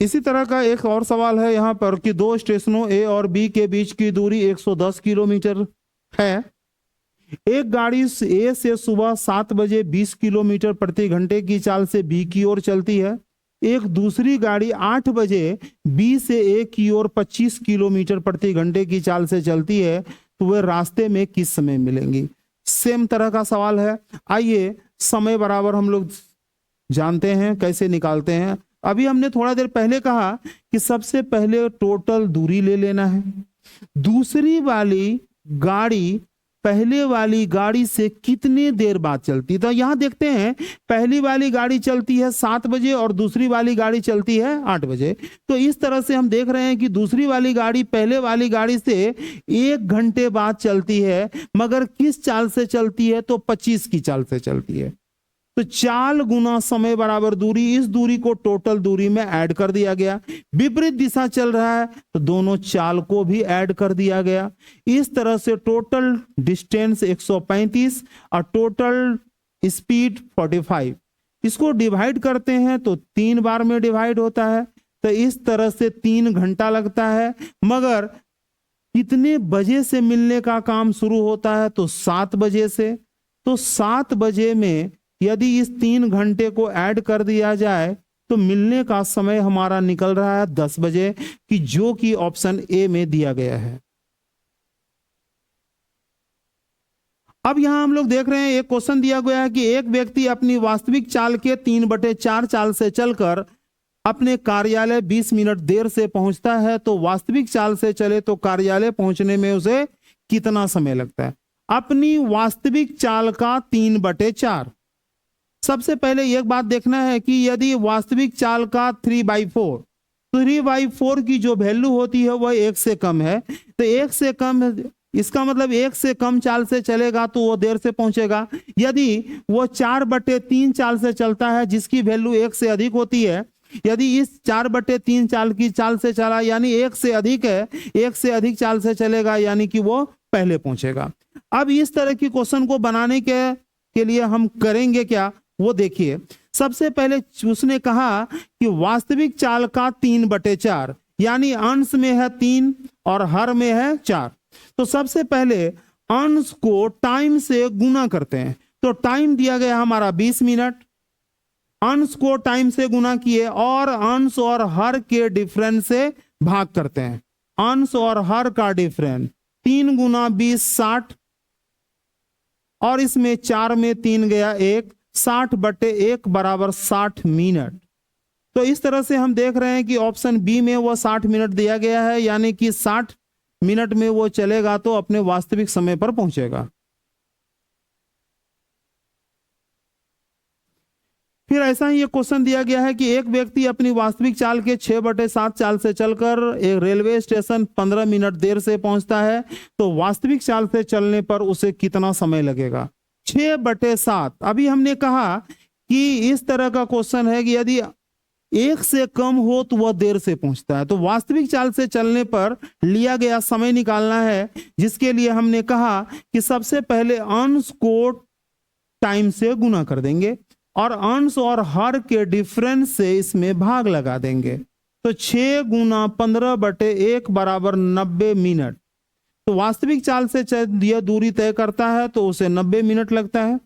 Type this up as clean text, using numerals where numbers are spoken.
इसी तरह का एक और सवाल है यहाँ पर कि दो स्टेशनों ए और बी के बीच की दूरी 110 किलोमीटर है। एक गाड़ी ए से सुबह 7 बजे 20 किलोमीटर प्रति घंटे की चाल से बी की ओर चलती है। एक दूसरी गाड़ी 8 बजे बी से ए की ओर 25 किलोमीटर प्रति घंटे की चाल से चलती है, तो वे रास्ते में किस समय मिलेंगी? सेम तरह का सवाल है। आइए समय बराबर हम लोग जानते हैं कैसे निकालते हैं। अभी हमने थोड़ा देर पहले कहा कि सबसे पहले टोटल दूरी ले लेना है। दूसरी वाली गाड़ी पहले वाली गाड़ी से कितने देर बाद चलती है, तो यहां देखते हैं पहली वाली गाड़ी चलती है 7 बजे और दूसरी वाली गाड़ी चलती है 8 बजे। तो इस तरह से हम देख रहे हैं कि दूसरी वाली गाड़ी पहले वाली गाड़ी से 1 घंटे बाद चलती है, मगर किस चाल से चलती है? तो 25 की चाल से चलती है। तो चाल गुना समय बराबर दूरी, इस दूरी को टोटल दूरी में ऐड कर दिया गया। विपरीत दिशा चल रहा है तो दोनों चाल को भी ऐड कर दिया गया। इस तरह से टोटल डिस्टेंस 135 और टोटल स्पीड 45। इसको डिवाइड करते हैं तो 3 बार में डिवाइड होता है, तो इस तरह से 3 घंटा लगता है। मगर कितने बजे से मिलने का काम शुरू होता है? तो 7 बजे से। तो 7 बजे में यदि इस 3 घंटे को ऐड कर दिया जाए तो मिलने का समय हमारा निकल रहा है 10 बजे, कि जो कि ऑप्शन ए में दिया गया है। अब यहां हम लोग देख रहे हैं एक क्वेश्चन दिया गया है कि एक व्यक्ति अपनी वास्तविक चाल के 3/4 चाल से चलकर अपने कार्यालय 20 मिनट देर से पहुंचता है, तो वास्तविक चाल से चले तो कार्यालय पहुंचने में उसे कितना समय लगता है? अपनी वास्तविक चाल का 3/4। सबसे पहले एक बात देखना है कि यदि वास्तविक चाल का 3/4, 3/4 की जो वैल्यू होती है वह 1 से कम है, तो 1 से कम, इसका मतलब 1 से कम चाल से चलेगा तो वो देर से पहुंचेगा। यदि वो 4/3 चाल से चलता है जिसकी वैल्यू 1 से अधिक होती है, यदि इस 4/3 चाल की चाल से चला यानी 1 से अधिक है, 1 से अधिक चाल से चलेगा यानी कि वो पहले पहुंचेगा। अब इस तरह की क्वेश्चन को बनाने के लिए हम करेंगे क्या, वो देखिए। सबसे पहले उसने कहा कि वास्तविक चाल का 3/4 यानी अंश में है 3 और हर में है 4। तो सबसे पहले अंश को टाइम से गुना करते हैं। तो टाइम दिया गया हमारा 20 मिनट, अंश को टाइम से गुना किए और अंश और हर के डिफरेंस से भाग करते हैं। अंश और हर का डिफरेंस 3 गुना 20 60, और इसमें 4 में 3 गया 1, 60/1 बराबर 60 मिनट। तो इस तरह से हम देख रहे हैं कि ऑप्शन बी में वो 60 मिनट दिया गया है, यानी कि 60 मिनट में वो चलेगा तो अपने वास्तविक समय पर पहुंचेगा। फिर ऐसा ही एक क्वेश्चन दिया गया है कि एक व्यक्ति अपनी वास्तविक चाल के 6/7 चाल से चलकर एक रेलवे स्टेशन 15 मिनट देर से पहुंचता है, तो वास्तविक चाल से चलने पर उसे कितना समय लगेगा? 6/7। अभी हमने कहा कि इस तरह का क्वेश्चन है कि यदि 1 से कम हो तो वह देर से पहुंचता है, तो वास्तविक चाल से चलने पर लिया गया समय निकालना है, जिसके लिए हमने कहा कि सबसे पहले अंश को टाइम से गुना कर देंगे और अंश और हर के डिफरेंस से इसमें भाग लगा देंगे। तो 6 गुना 15/1 बराबर 90 मिनट। तो वास्तविक चाल से यह दूरी तय करता है तो उसे 90 मिनट लगता है।